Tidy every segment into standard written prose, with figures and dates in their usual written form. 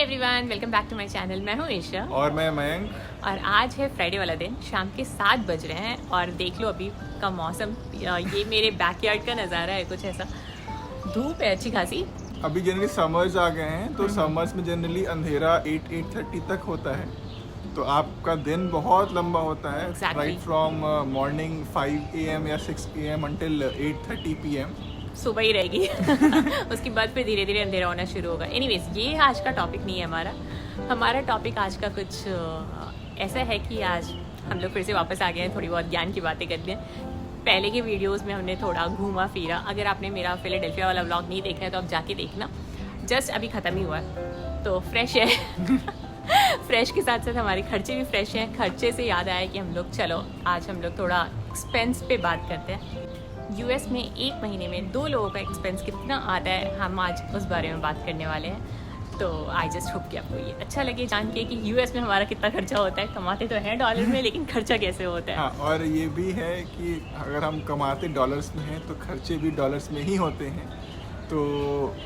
Everyone, welcome back to my channel. मैं हूँ ईशा और मैं मयंक। और आज है फ्राइडे वाला दिन। शाम के 7 बज रहे हैं और देख लो अभी का मौसम। ये मेरे बैकयार्ड का नज़ारा है, कुछ ऐसा धूप है अच्छी खासी। अभी जनरली समर्स आ गए हैं तो समर्स में जनरली अंधेरा 8-8:30 तक होता है, तो आपका दिन बहुत लंबा होता है। Exactly. Right from morning 5 AM या 6 AM अंटिल 8:30 PM। सुबह ही रहेगी उसके बाद फिर धीरे धीरे अंधेरा होना शुरू होगा। एनीवेज, ये आज का टॉपिक नहीं है हमारा टॉपिक आज का कुछ ऐसा है कि आज हम लोग फिर से वापस आ गए हैं, थोड़ी बहुत ज्ञान की बातें करते हैं। पहले के वीडियोस में हमने थोड़ा घूमा फिरा। अगर आपने मेरा फिलाडेल्फिया वाला व्लॉग नहीं देखा है तो आप जाके देखना, जस्ट अभी ख़त्म ही हुआ है तो फ्रेश है फ्रेश के साथ साथ हमारे खर्चे भी फ्रेश हैं। खर्चे से याद आया कि हम लोग चलो आज हम लोग थोड़ा एक्सपेंस पे बात करते हैं। यूएस में एक महीने में 2 लोगों का एक्सपेंस कितना आता है, हम आज उस बारे में बात करने वाले हैं। तो आई जस्ट होप कि आपको ये अच्छा लगे जान के कि यूएस में हमारा कितना खर्चा होता है। कमाते तो हैं डॉलर में, लेकिन खर्चा कैसे होता है। हाँ, और ये भी है कि अगर हम कमाते डॉलर्स में हैं तो खर्चे भी डॉलर्स में ही होते हैं। तो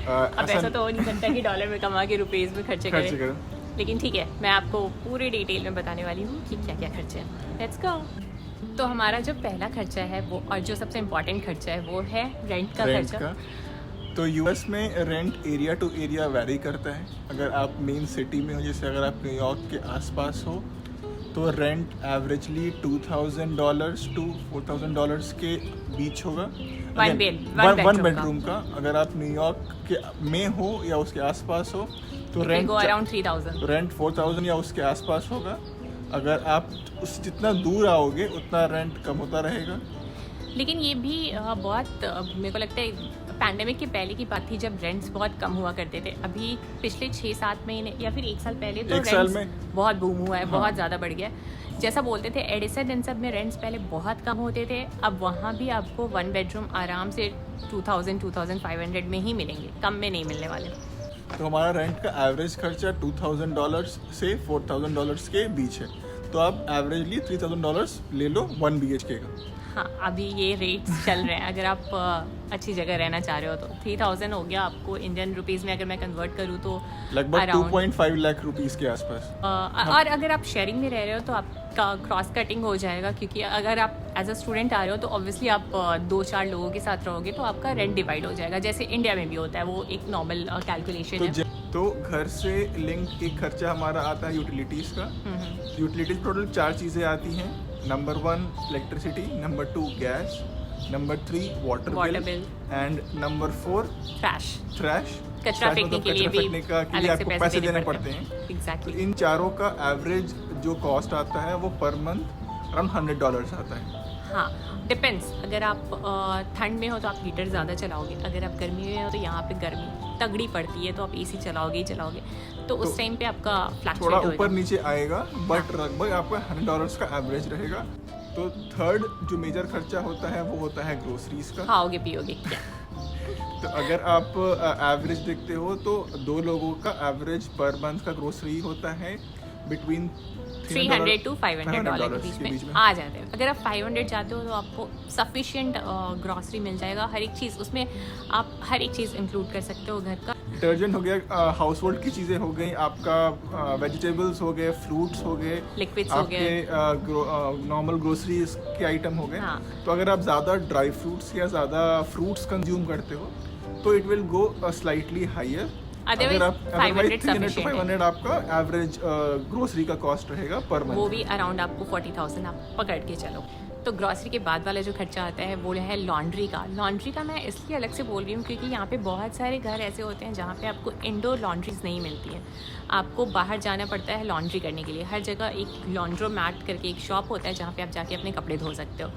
अब ऐसा तो हो नहीं सकता कि डॉलर में कमा के रुपीज़ में खर्चे करें, लेकिन ठीक है, मैं आपको पूरी डिटेल में बताने वाली हूँ कि क्या क्या खर्चे हैं। Let's go. तो हमारा जो पहला खर्चा है वो, और जो सबसे इम्पोर्टेंट खर्चा है वो है रेंट का खर्चा। तो यूएस में rent area to area vary करता है। अगर आप मेन सिटी में हो, जैसे अगर आप न्यूयॉर्क के आसपास हो, तो रेंट एवरेजली $2,000 to $4,000 के बीच होगा। वन बेडरूम का। अगर आप न्यूयॉर्क के में हो या उसके आसपास हो तो रेंट अराउंड 3,000, रेंट 4,000 या उसके आसपास होगा। अगर आप उस जितना दूर आओगे उतना रेंट कम होता रहेगा। लेकिन ये भी बहुत मेरे को लगता है पैंडेमिक के पहले की बात थी जब रेंट्स बहुत कम हुआ करते थे। अभी पिछले 6-7 महीने या फिर 1 साल पहले तो रेंट्स बहुत बूम हुआ है। हाँ। बहुत ज़्यादा बढ़ गया। जैसा बोलते थे एडिसन इन सब में रेंट्स पहले बहुत कम होते थे, अब वहाँ भी आपको 1 बेडरूम आराम से 2,000-2,500 में ही मिलेंगे, कम में नहीं मिलने वाले। तो हमारा रेंट का एवरेज खर्चा $2,000 से $4,000 के बीच है। तो आप एवरेजली $3,000 ले लो 1 BHK का। हाँ, अभी ये रेट्स चल रहे हैं। अगर आप अच्छी जगह रहना चाह रहे हो तो 3,000 हो गया आपको इंडियन रुपीज़ में। अगर मैं कन्वर्ट करूँ तो लगभग 2.5 लाख रुपीज़ के आसपास। और अगर आप शेयरिंग में रह रहे हो तो आपका क्रॉस कटिंग हो जाएगा, क्योंकि अगर आप एज अ स्टूडेंट आ रहे हो तो ऑब्वियसली आप 2-4 लोगों के साथ रहोगे तो आपका रेंट डिवाइड हो जाएगा, जैसे इंडिया में भी होता है। वो एक नॉर्मल कैलकुलेशन है। तो घर से लिंक एक खर्चा हमारा आता है यूटिलिटीज़ का। यूटिलिटीज़ टोटल 4 चीज़ें आती हैं। Number 1 electricity, number 2 gas, number 3 water bill and number 4 trash. कचरा फेंकने के लिए भी आपको पैसे देने पड़ते हैं। Exactly. तो इन चारों का एवरेज जो कॉस्ट आता है वो पर मंथ अराउंड $100 आता है। हाँ, डिपेंड्स। अगर आप ठंड में हो तो आप हीटर ज़्यादा चलाओगे, अगर आप गर्मी में हो तो यहाँ पे गर्मी तगड़ी पड़ती है तो आप एसी चलाओगे ही चलाओगे, तो उस टाइम पे आपका फ्लक्चुएट थोड़ा होगा, ऊपर नीचे आएगा, बट लगभग आपका $100 का एवरेज रहेगा। तो थर्ड जो मेजर खर्चा होता है वो होता है ग्रोसरीज का। खाओगे पियोगे क्या। तो अगर आप एवरेज देखते हो तो 2 लोगों का एवरेज पर मंथ का ग्रोसरी होता है बिटवीन $300 to $500 के बीच में आ जाते हैं। अगर आप 500 जाते हो तो आपको सफिशिएंट ग्रॉसरी मिल जाएगा। हर एक चीज़ उसमें आप हर एक चीज़ इंक्लूड कर सकते हो। घर का डिटर्जेंट हो गया, हाउस होल्ड की चीज़ें हो गई, आपका वेजिटेबल्स हो गए, फ्रूट्स हो गए, लिक्विड्स हो गए, नॉर्मल ग्रोसरीज के आइटम हो गए। हाँ। तो अगर आप ज़्यादा ड्राई फ्रूट्स या ज़्यादा फ्रूट्स कंज्यूम करते हो तो it will go slightly higher. अगर आप 300 to 500 आपका एवरेज ग्रोसरी का कॉस्ट रहेगा पर मंथ। वो भी अराउंड आपको 40,000 आप पकड़ के चलो। तो ग्रॉसरी के बाद वाला जो खर्चा आता है वो है लॉन्ड्री का। लॉन्ड्री का मैं इसलिए अलग से बोल रही हूँ क्योंकि यहाँ पे बहुत सारे घर ऐसे होते हैं जहाँ पे आपको इंडोर लॉन्ड्रीज नहीं मिलती हैं। आपको बाहर जाना पड़ता है लॉन्ड्री करने के लिए। हर जगह एक लॉन्ड्रोमैट करके एक शॉप होता है जहाँ पे आप जाके अपने कपड़े धो सकते हो,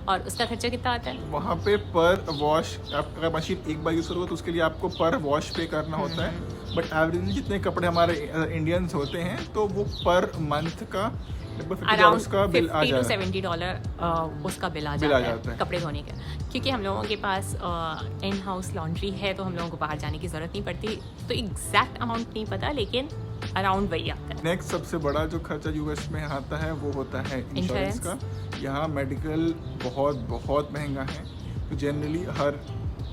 और उसका खर्चा कितना आता है वहाँ पे पर वॉश। अगर मशीन एक बार यूज़ करोगे तो उसके लिए आपको पर वॉश पे करना होता है। बट एवरेज जितने कपड़े हमारे इंडियंस होते हैं तो वो पर मंथ का अराउंड $50 to $70 उसका बिल आ जाता है कपड़े धोने का। क्योंकि हम लोगों के पास इन हाउस लॉन्ड्री है तो हम लोगों को बाहर जाने की ज़रूरत नहीं पड़ती। तो एग्जैक्ट अमाउंट नहीं पता, लेकिन अराउंड वही आता है। नेक्स्ट सबसे बड़ा जो खर्चा यूएस में आता है वो होता है इंश्योरेंस का। यहाँ मेडिकल बहुत बहुत महंगा है। तो जनरली हर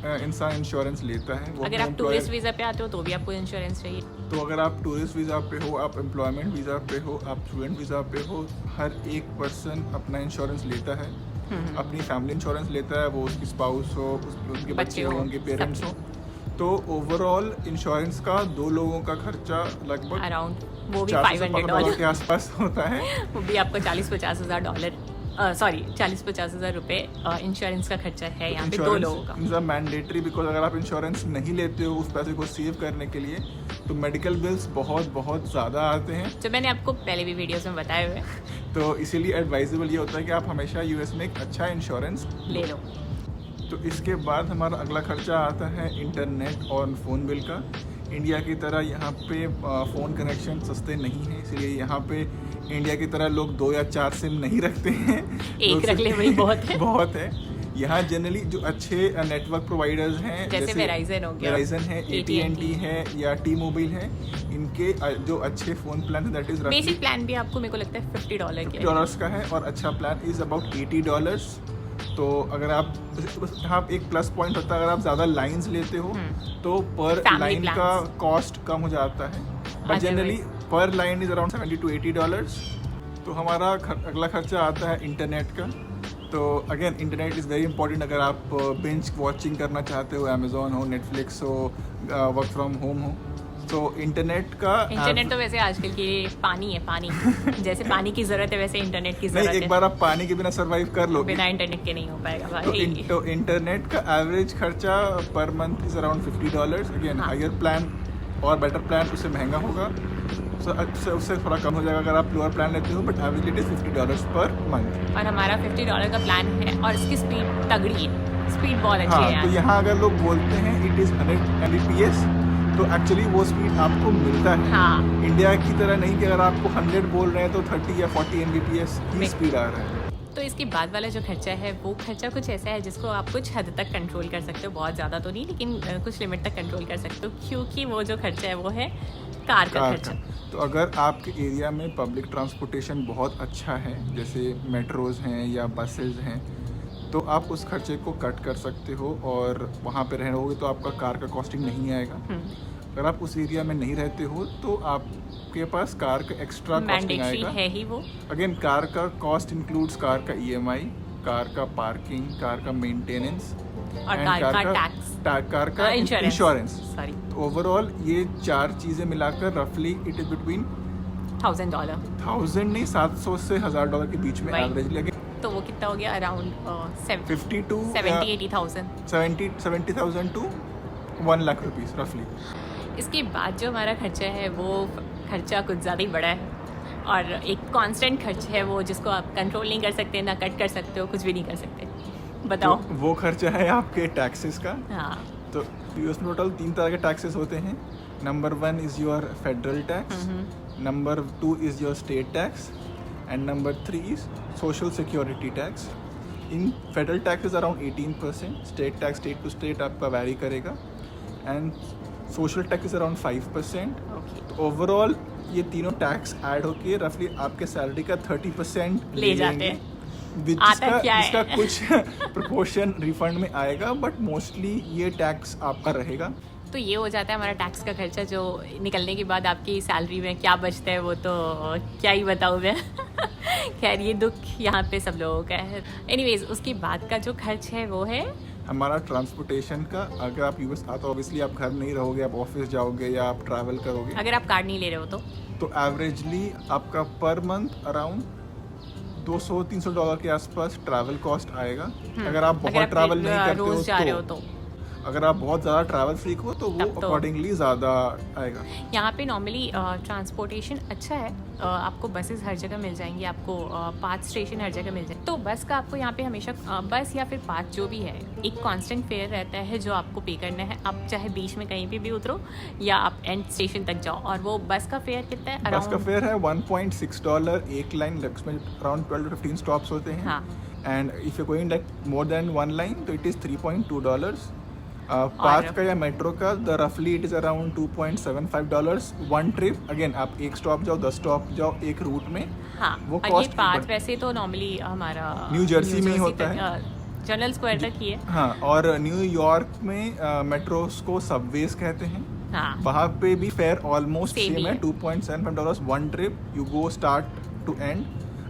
इंसान इंश्योरेंस लेता है वो अगर आप टूरिस्ट वीज़ा पे आते हो तो भी आपको इंश्योरेंस चाहिए। तो अगर आप टूरिस्ट वीज़ा पे हो, आप एम्प्लॉयमेंट वीज़ा पे हो, आप स्टूडेंट वीज़ा पे हो, हर एक पर्सन अपना इंश्योरेंस लेता है। अपनी फैमिली इंश्योरेंस लेता है, वो उसकी स्पाउस हो, उनके बच्चे हो, उनके पेरेंट्स हो। तो ओवरऑल इंश्योरेंस का 2 लोगों का खर्चा लगभग अराउंड वो भी $500 के आसपास होता है। वो भी आपको 40-50 हज़ार डॉलर, सॉरी 40-50 हज़ार रुपये इंश्योरेंस का खर्चा है यहाँ पे 2 लोगों का। इंश्योरेंस मैंडेटरी, बिकॉज अगर आप इंश्योरेंस नहीं लेते हो उस पैसे को सेव करने के लिए, तो मेडिकल बिल्स बहुत बहुत ज़्यादा आते हैं, जो मैंने आपको पहले भी वीडियोस में बताए हुए हैं। तो इसीलिए एडवाइजेबल ये होता है कि आप हमेशा यूएस में एक अच्छा इंश्योरेंस ले लो। तो इसके बाद हमारा अगला खर्चा आता है इंटरनेट और फ़ोन बिल का। इंडिया की तरह यहाँ पे फ़ोन कनेक्शन सस्ते नहीं हैं, इसलिए यहाँ पे इंडिया की तरह लोग 2 या 4 सिम नहीं रखते हैं। एक रख ले वही बहुत है। बहुत है। यहाँ जनरली जो अच्छे नेटवर्क प्रोवाइडर्स हैं जैसे वेराइजन हो गया, वेराइजन है, AT&T है या टी मोबाइल है, इनके जो अच्छे फ़ोन प्लान है दैट इज़ बेसिक प्लान भी आपको मेरे को लगता है $50 का है, और अच्छा प्लान इज़ अबाउट $80। तो अगर आप यहाँ एक प्लस पॉइंट होता है, अगर आप ज़्यादा लाइंस लेते हो तो पर लाइन का कॉस्ट कम हो जाता है, बट जनरली पर लाइन इज़ अराउंड $70 to $80। तो हमारा अगला खर्चा आता है इंटरनेट का। तो again internet is very important अगर आप बिंज वॉचिंग करना चाहते हो, अमेजोन हो, नेटफ्लिक्स हो, वर्क फ्रॉम होम हो, तो इंटरनेट तो वैसे आजकल की पानी है, पानी जैसे पानी की जरूरत है वैसे इंटरनेट की जरूरत है। एक बार आप पानी के बिना सरवाइव कर लो, बिना इंटरनेट के नहीं हो पाएगा भाई। तो इंटरनेट का एवरेज खर्चा per month is around $50। Again higher plan और बेटर प्लान उससे महंगा होगा, उससे थोड़ा कम हो जाएगा अगर आप लोअर प्लान लेते हो, but average it is $50 per month. और हमारा $50 का प्लान है और इसकी स्पीड तगड़ी है, स्पीड बहुत अच्छी है। तो यहाँ अगर लोग बोलते हैं इट इज़ 100 Mbps, तो एक्चुअली वो स्पीड आपको मिलता है। हाँ। इंडिया की तरह नहीं कि अगर आपको 100 बोल रहे हैं तो 30 या 40 Mbps की स्पीड आ रहा है। तो इसके बाद वाला जो खर्चा है वो खर्चा कुछ ऐसा है जिसको आप कुछ हद तक कंट्रोल कर सकते हो, बहुत ज़्यादा तो नहीं लेकिन कुछ लिमिट तक कंट्रोल कर सकते हो, क्योंकि वो जो खर्चा है वो है कार का खर्चा। तो अगर आपके एरिया में पब्लिक ट्रांसपोर्टेशन बहुत अच्छा है, जैसे मेट्रोज़ हैं या बसेज हैं, तो आप उस खर्चे को कट कर सकते हो और वहाँ पे रहोगे तो आपका कार का कॉस्टिंग नहीं आएगा। अगर आप उस एरिया में नहीं रहते हो तो आपके पास कार का एक्स्ट्रा कॉस्टिंग आएगा, है ही वो। अगेन कार का कॉस्ट इंक्लूड्स कार का EMI, कार का पार्किंग, कार का मेंटेनेंस और कार का इंश्योरेंस। ओवरऑल ये 4 चीज़ें मिलाकर रफली इट इज बिटवीन $1,000 नहीं, $700 से $1,000 के बीच में एवरेजली। तो वो कितना हो गया, अराउंड 70,000 to 1 लाख रुपीस रफली। इसके बाद जो हमारा खर्चा है वो खर्चा कुछ ज़्यादा ही बड़ा है और एक कांस्टेंट खर्च है वो, जिसको आप कंट्रोल नहीं कर सकते, ना कट कर सकते हो, कुछ भी नहीं कर सकते। बताओ। तो वो खर्चा है आपके टैक्सेस का। हाँ। तो यूएस में टोटल 3 तरह के टैक्सेस होते हैं। Number 1 is your federal tax, number 2 is your state tax, and number 3 is social security tax. In federal tax is around 18%, state tax state to state आपका वैरी करेगा, and social tax is around 5%। तो overall ये तीनों tax add होके रफली आपके salary का 30% ले जाते हैं। जिसका कुछ प्रोपोर्शन रिफंड में आएगा, बट मोस्टली ये टैक्स आपका रहेगा। तो ये हो जाता है हमारा टैक्स का खर्चा, जो निकलने के बाद आपकी सैलरी में क्या बचता है वो तो क्या ही बताऊँ मैं। खैर ये दुख यहाँ पे सब लोगों का है। एनीवेज उसके बाद का जो खर्च है वो है हमारा ट्रांसपोर्टेशन का। अगर आप यूएस आते हो ऑब्वियसली आप घर नहीं रहोगे, आप ऑफिस जाओगे या आप ट्रैवल करोगे। अगर आप कार नहीं ले रहे हो तो एवरेजली आपका पर मंथ अराउंड $200-300 के आसपास ट्रैवल कॉस्ट आएगा। अगर आप बहुत ट्रैवल नहीं करते हो तो अगर आप बहुत ज़्यादा ट्रैवल फ्रीक हो तो वो अकॉर्डिंगली ज़्यादा आएगा। यहाँ पे नॉर्मली ट्रांसपोर्टेशन अच्छा है, आपको बसेस हर जगह मिल जाएंगी, आपको पाथ स्टेशन हर जगह मिल जाए। तो बस का आपको यहाँ पे हमेशा बस या फिर पाथ जो भी है एक कांस्टेंट फेयर रहता है जो आपको पे करना है। आप चाहे बीच में कहीं पे भी उतरो या आप एंड स्टेशन तक जाओ। और वो बस का फेयर कितना है? बस का फेयर है $1.6 एक लाइन, में अराउंड 12 to 15 स्टॉप्स होते हैं। हाँ। And if you going like more than 1 line तो इट इज़ $3.2। पाथ का या मेट्रो का द रफली it is around $2.75 one trip. Again आप एक स्टॉप जाओ, 10 स्टॉप जाओ एक रूट में। हाँ। वो और ये पाथ वैसे तो नॉर्मली हमारा न्यू जर्सी में ही होता है। जनरल स्क्वायर तक ही है। हाँ, और न्यूयॉर्क में मेट्रोस को सबवेज कहते हैं। हाँ, वहाँ पे भी फेयर ऑलमोस्ट Same सेम ही है, है। $2.75 one trip. You go start to end,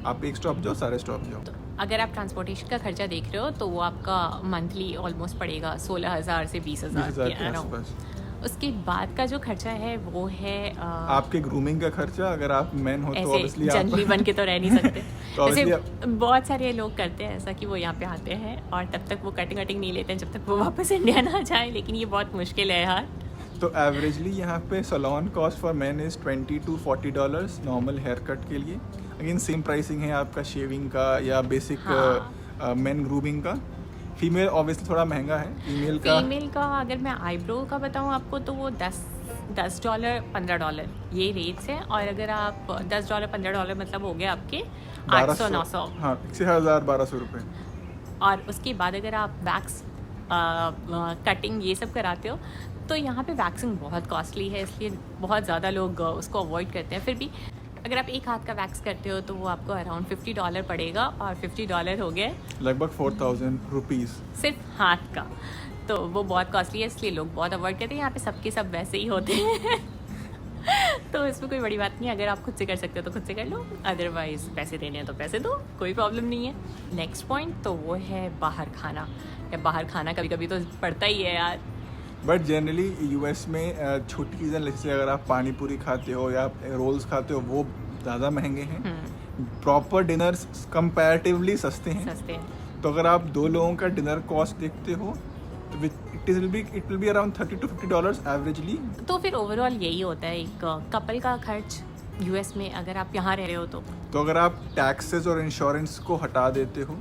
आप एक स्टॉप जाओ, सारे स्टॉप जाओ। अगर आप ट्रांसपोर्टेशन का खर्चा देख रहे हो तो वो आपका मंथली ऑलमोस्ट पड़ेगा 16,000 से 20,000 20,000 के के अराउंड। आसपास। उसके बाद का जो खर्चा है वो है आपके ग्रूमिंग का खर्चा, अगर आप मैन हो तो ऐसे ऑब्वियसली जनरली बन के तो रह नहीं सकते। तो जैसे obviously बहुत सारे लोग करते हैं ऐसा कि वो यहाँ पे आते हैं और तब तक वो कटिंग नहीं लेते हैं जब तक वो वापस इंडिया ना जाए, लेकिन ये बहुत मुश्किल है यार। तो एवरेजली यहाँ पे salon cost for man is $20 to $40 normal haircut के लिए। अगेन सेम प्राइसिंग है आपका शेविंग का या बेसिक मैन ग्रूमिंग का। फीमेल ऑब्वियसली थोड़ा महंगा है। फीमेल का अगर मैं आईब्रो का बताऊँ आपको तो वो $10, $15 ये रेट्स हैं। और अगर आप $10, $15 मतलब हो गया आपके 800-900। हाँ, 1,000-1,200 रुपये। और उसके बाद अगर आप वैक्स कटिंग ये सब कराते हो तो यहाँ पे वैक्सिंग बहुत कॉस्टली है, इसलिए बहुत ज़्यादा लोग उसको अवॉइड करते हैं। फिर भी अगर आप एक हाथ का वैक्स करते हो तो वो आपको अराउंड $50 पड़ेगा, और $50 हो गए लगभग 4,000 रुपीज़ सिर्फ हाथ का। तो वो बहुत कॉस्टली है, इसलिए लोग बहुत अवॉइड करते हैं। यहाँ पे सबके सब वैसे ही होते हैं तो इसमें कोई बड़ी बात नहीं है। अगर आप खुद से कर सकते हो तो खुद से कर लो, अदरवाइज पैसे देने हैं तो पैसे दो, कोई प्रॉब्लम नहीं है। नेक्स्ट पॉइंट तो वो है बाहर खाना। या बाहर खाना कभी कभी तो पड़ता ही है यार। बट जनरली यूएस में छोटी चीज़ें जैसे अगर आप पानी पूरी खाते हो या आप रोल्स खाते हो वो ज़्यादा महंगे हैं। प्रॉपर डिनर्स कंपैरेटिवली सस्ते हैं। तो अगर आप 2 लोगों का डिनर कॉस्ट देखते हो तो it will be around $30 to $50 averagely. तो फिर ओवरऑल यही होता है एक कपल का खर्च यूएस में, अगर आप यहाँ रह रहे हो तो अगर आप टैक्सेस और इंश्योरेंस को हटा देते हो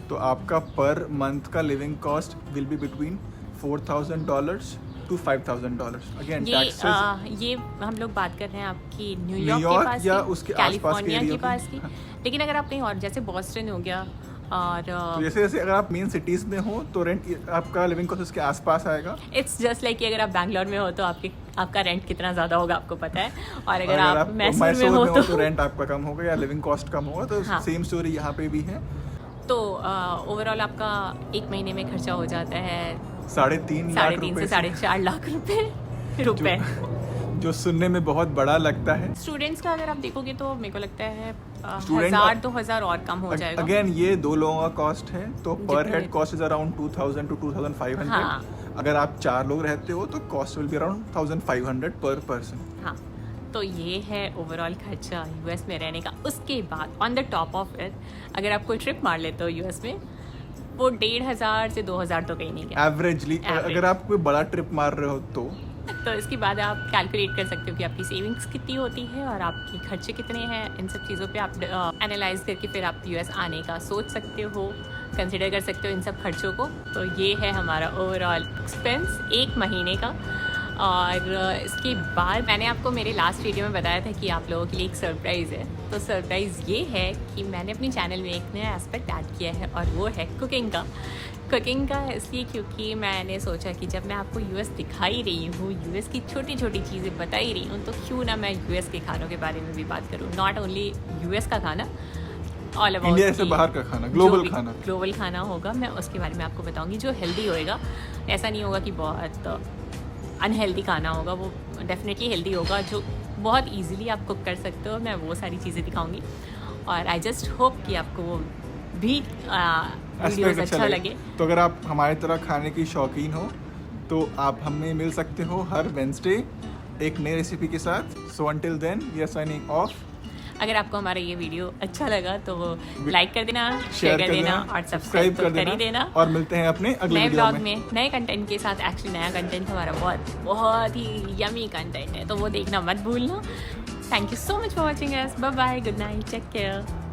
तो आपका पर मंथ का living cost will be between $4,000 to $5,000। Again taxes ये हम लोग बात कर रहे हैं आपकी न्यूयॉर्क के न्यूयॉर्क पास या की, उसके आसपास के कैलिफोर्निया एरिया के पास की। लेकिन अगर आप कहीं और जैसे बॉस्टन हो गया और तो जैसे अगर आप मेन सिटीज में हो तो रेंट आपका लिविंग कॉस्ट उसके आसपास आएगा। इट्स जस्ट लाइक कि अगर आप बैंगलोर में हो तो आपका रेंट कितना ज़्यादा होगा आपको पता है, और अगर आप मैसूर में हो तो रेंट आपका कम होगा या लिविंग कॉस्ट कम होगा। तो हाँ। सेम स्टोरी यहाँ पे भी है। तो ओवरऑल आपका एक महीने में खर्चा हो जाता है 3.5 लाख 3.5 से 4.5 लाख रुपए जो सुनने में बहुत बड़ा लगता है। स्टूडेंट्स का अगर आप देखोगे तो मेरे को लगता है Student 1,000-2,000 और कम हो जाएगा। अगेन ये 2 लोगों का कॉस्ट है तो पर जितने- head cost is around 2,000 to 2,500। हाँ। अगर आप 4 लोग रहते हो तो कॉस्ट विल बी अराउंड 1,500 पर पर्सन। हाँ, तो ये है ओवरऑल खर्चा यूएस में रहने का। उसके बाद on the top of it अगर आप कोई ट्रिप मार लेते हो यूएस में वो 1,500 से 2,000 तो कहीं नहीं गया एवरेजली अगर आप कोई बड़ा ट्रिप मार रहे हो तो इसके बाद आप कैलकुलेट कर सकते हो कि आपकी सेविंग्स कितनी होती है और आपके खर्चे कितने हैं। इन सब चीज़ों पे आप एनालाइज करके फिर आप यूएस आने का सोच सकते हो, कंसिडर कर सकते हो इन सब खर्चों को। तो ये है हमारा ओवरऑल एक्सपेंस एक महीने का। और इसके बाद मैंने आपको मेरे लास्ट वीडियो में बताया था कि आप लोगों के लिए एक सरप्राइज़ है। तो सरप्राइज़ ये है कि मैंने अपने चैनल में एक नया एस्पेक्ट ऐड किया है और वो है कुकिंग का इसलिए क्योंकि मैंने सोचा कि जब मैं आपको यूएस दिखा ही रही हूँ, यूएस की छोटी छोटी चीज़ें बता ही रही हूँ, तो क्यों ना मैं यूएस के खानों के बारे में भी बात करूँ। नॉट ओनली यूएस का खाना, ऑल अबाउट इंडिया से बाहर का खाना, ग्लोबल खाना होगा। मैं उसके बारे में आपको बताऊँगी जो हेल्दी होएगा। ऐसा नहीं होगा कि बहुत अनहेल्दी खाना होगा, वो डेफिनेटली हेल्दी होगा जो बहुत इजीली आप कुक कर सकते हो। मैं वो सारी चीज़ें दिखाऊंगी और आई जस्ट होप कि आपको वो भी वीडियोस अच्छा लगे। तो अगर आप हमारी तरह खाने की शौकीन हो तो आप हमें मिल सकते हो हर वेडनेसडे एक नई रेसिपी के साथ। So until then we are signing off. अगर आपको हमारा ये वीडियो अच्छा लगा तो लाइक कर देना, शेयर कर देना और सब्सक्राइब कर ही देना। और मिलते हैं अपने अगले नए वीडियो ब्लॉग में नए कंटेंट के साथ। एक्चुअली नया कंटेंट हमारा बहुत ही यमी कंटेंट है, तो वो देखना मत भूलना। Thank you so much for watching us. Bye bye, good night, take care.